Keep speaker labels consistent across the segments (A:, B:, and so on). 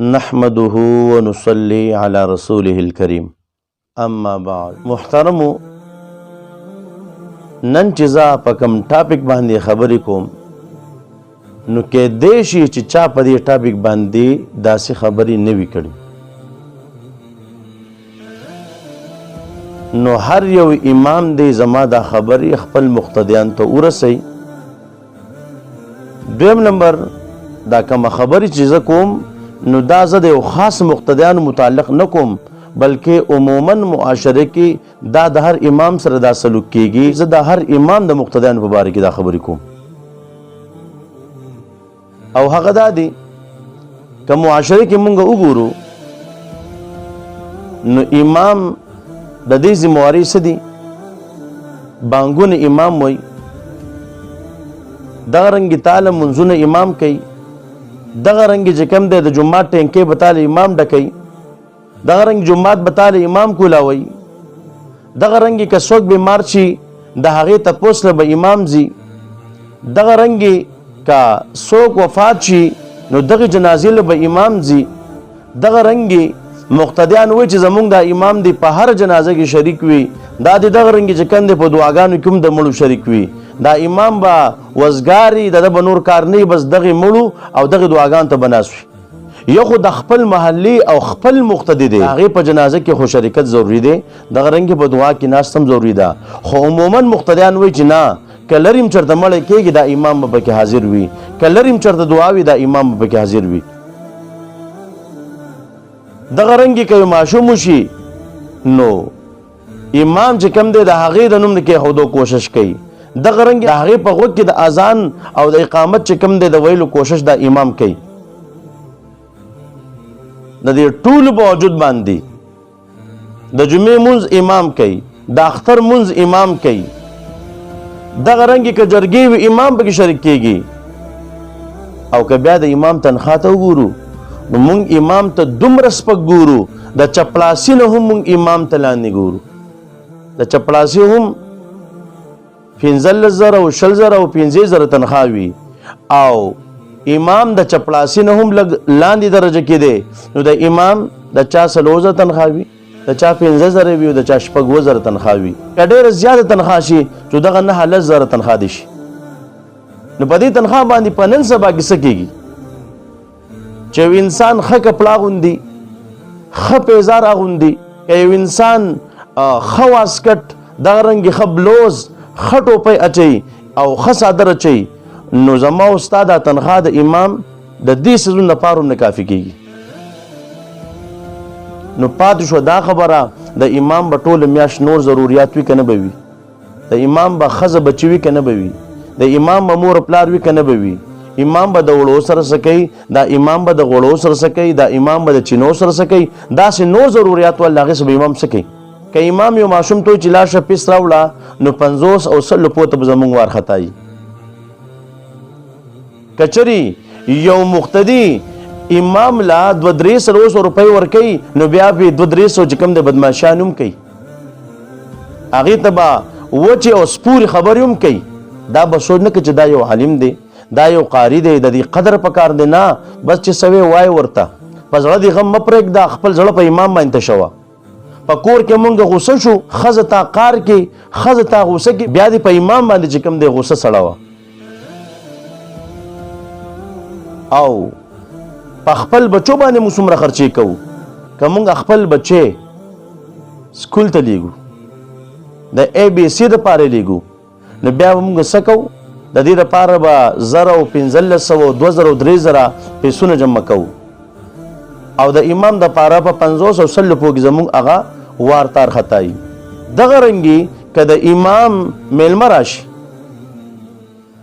A: نحمده ونصلي على رسوله الكريم اما بعد محترمو نن چې زه په کوم ټاپک باندې خبرې کوم نو کېدای شي چې چا په دې ټاپک باندې داسې خبرې نه وي کړې نو هر یو امام دی زما دا خبرې خپل مقتدیان ته ورسوي. دویم نمبر دا کومه خبرې چې زه کوم نو دا زه د یو خاص مقتدیانو متعلق نه کوم بلکې عموما معاشره کې دا د هر امام سره دا سلوک کېږي. زه د هر امام د مقتدیانو په باره کې دا خبرې کوم او هغه دا دی که معاشره کې مونږ وګورو نو امام د دې ذمواري څه دي؟ بانګونه امام وایي، دغه رنګې تاله منځونه امام کوي، دغه رنګې چې کوم دی د جومات ټینکې به تاله امام ډکوي، دغه رنګ جومات به تاله امام کولاوي، دغه رنګې که څوک بیمار شي د هغې تپوس له به امام ځي، دغه رنګې که څوک وفات شي نو دغه جنازې له به امام ځي، دغه رنګې مقتدیان وایي چې زمونږ دا امام دی په هر جنازه کې شریک وي، دا د دغه رنګې چې کوم دی په دعاګانو کې هم د مړو شریک وي، دا امام به وزګاري د به نور کار نه بس دغه مړو او دغه دعاګانو ته به ناست وي. یو خو د خپل محلي او خپل مقتدی دی هغې په جنازه کې خو شرکت ضروري دی، دغه رنګې په دعا کې ناست هم ضروري ده، خو عموما مقتدیان وایي چې نه که لرې هم چېرته مړی کېږي دا امام به پکې حاضر وي، که لرې هم چېرته دعا وي دا امام به پکې حاضر وي. دغه رنګې که یو ماشوم وشي نو امام چې کوم دی د هغې د نوم د کېښودو کوشش کوي، دغه رنګې د هغې په غوږ کې د اذان او د اقامت چې کوم دی د ویلو کوشش دا امام کوي. د دې ټولو په وجود باندې د جمعې مونځ امام کوي، د اختر مونځ امام کوي، دغه رنګې که جرګې وي امام پکې شریک کېږي. او که بیا د امام تنخواه ته وګورو نو مونږ امام ته دومره سپک ګورو، د چپړاسي نه هم مونږ امام ته لاندې ګورو، د چپړاسي هم 15,000 او 20,000 او 50,000 تنخواه وي او امام د چپړاسي نه هم لږ لاندې درجه کې دی نو د امام د چا 40,000 تنخواه وي، د چا 15,000 وي او د چا 6,000 تنخواه وي. که ډېره زیاته تنخواه شي چې دغه 9,000 تنخواه دي شي نو په دې تنخواه باندې په نن سبا کې څه کېږي چې یو انسان ښه کپړه اغوندي، ښه پیزار اغوندي، که یو انسان ښه واسکټ دغه رنګې ښه بلوز ښه ټوپۍ اچوي او ښه څادر اچوي نو زما او ستا دا تنخواه د امام د دې سیزونو لپاره هم نه کافي کېږي. نو پاتې شوه دا خبره د امام به ټوله میاشت نور ضروریات وي که نه به وي، د امام به ښځه بچي وي که نه به وي، د امام به مور پلار وي که نه به وي، امام به د وړو سره څه کوي، دا امام به د غوړو سره څه کوي، دا امام به د چینو سره څه کوي، داسې نور ضروریات ول هغې سره به امام څه کوي. که امام یو ماشوم ته چې لاړ شه پیس راوړه نو 50 او 100 روپیو ته به زمونږ وارخطایي. که چرې یو مقتدي امام لا 200-300 روپۍ ورکوي نو بیا به 200-300 چې کوم د بدماشیان هم کوي، هغې ته به وچې او سپورې خبرې هم کوي. دا به سوچ نه کوي چې دا یو عالم دی، دا یو قاري دی، د دې قدر پکار دی، نه بس چې سوی وای ورته په زړه دې غم مه پرېږده، خپل زړه په امام باندې شوه. په کور کې مونږ غوسه شو، ښځه تا قار کې، ښځه تا غوسه کې، بیا دې په امام باندې چې کوم دی غوسه سړوه. او په خپل بچو باندې موږ څومره خرچې کوو، که مونږ خپل بچې سکول ته لیږو د ABC دپاره لیږو نو بیا به مونږ څه کوو، د دې دپاره به 1000 او 1500 او 2000 او 3000 پیسونه جمع کوو او د امام دپاره په 50 او 100 روپیو کې زمونږ هغه وارتار خطایي. دغه رنګې که د امام میلمه راشي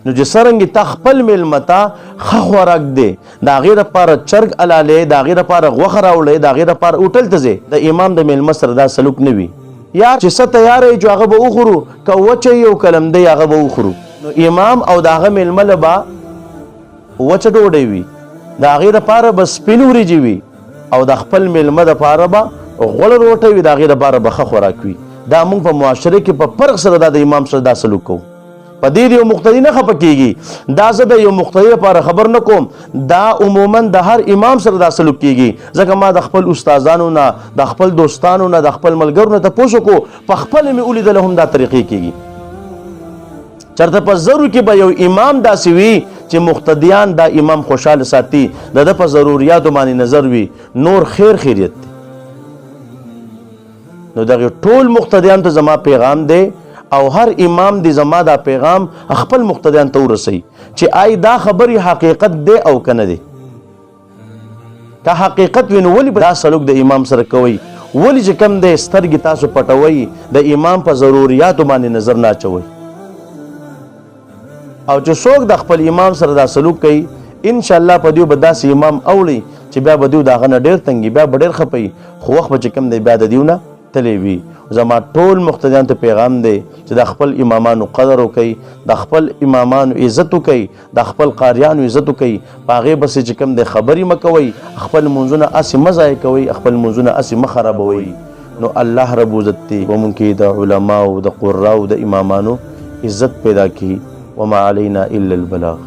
A: نو چې څرنګې تا خپل میلمه ته ښه خوراک دی، د هغې دپاره چرګ الالې، د هغې دپاره غوښه راوړی، د هغې دپاره هوټل ته ځې، د امام د میلمه سره دا سلوک نه وي. یا چې څه تیاره یي چې هغه به وخورو، که وچه یي او که لمده یي هغه به وخورو. نو امام او د هغه میلمه له به وچه ډوډۍ وي، د هغې دپاره به سپین وریجې وي او د خپل میلمه دپاره به غوړه روټۍ وي، د هغې دپاره به ښه خوراک وي. دا موږ په معاشره کې په فرق سره دا د امام سره دا سلوک کوو. په دې یو مقتدی نه خپه کیږي دا زه د یو مقتدی لپاره خبر نه کوم دا عموما د هر امام سره دا سلوک کیږي ځکه ما د خپل استادانو نه د خپل دوستانو نه د خپل ملګرو نه تاسو کو په خپل مې ولیدل هم دا طریقې کیږي چرته په ضرور کې به یو امام داسې وي چې مقتدیان دا امام خوشاله ساتي د په ضرورتو باندې نظر وي نور خیر خیریت دی نو دغه ټول مقتدیان ته زما پیغام دی او هر امام دی زما دا پیغام خپل مقتدیان ته ورسي چې آی دا خبري حقیقت دی او کنه دی که حقیقت وینو ولی دا سلوک د امام سره کوي ولی چې کم دی سترګې تاسو پټوي د امام په ضرورتو باندې نظر نه اچوي او چې څوک د خپل امام سره دا سلوک کوي ان شاء الله په دیو به داسې امام اوړي چې بیا به دیو داغه نه ډېر تنګي بیا به ډېر خپي خو وخت به چې کم دی بیا د دیو نه تلی وي زما ټول مقتدیان ته پیغام دی چې د خپل امامانو قدر وکړي د خپل امامانو عزت وکړي د خپل قاریانو عزت وکړي په هغې بسې چې کم دی خبرې مه کوئ خپل منځونه هسې مه ضایع کوئ خپل منځونه هسې مه خرابوئ نو الله رب عزت دی ومونږ کې د علماو د قراو د امامانو عزت پیدا کړي وما علينا إلا البلاغ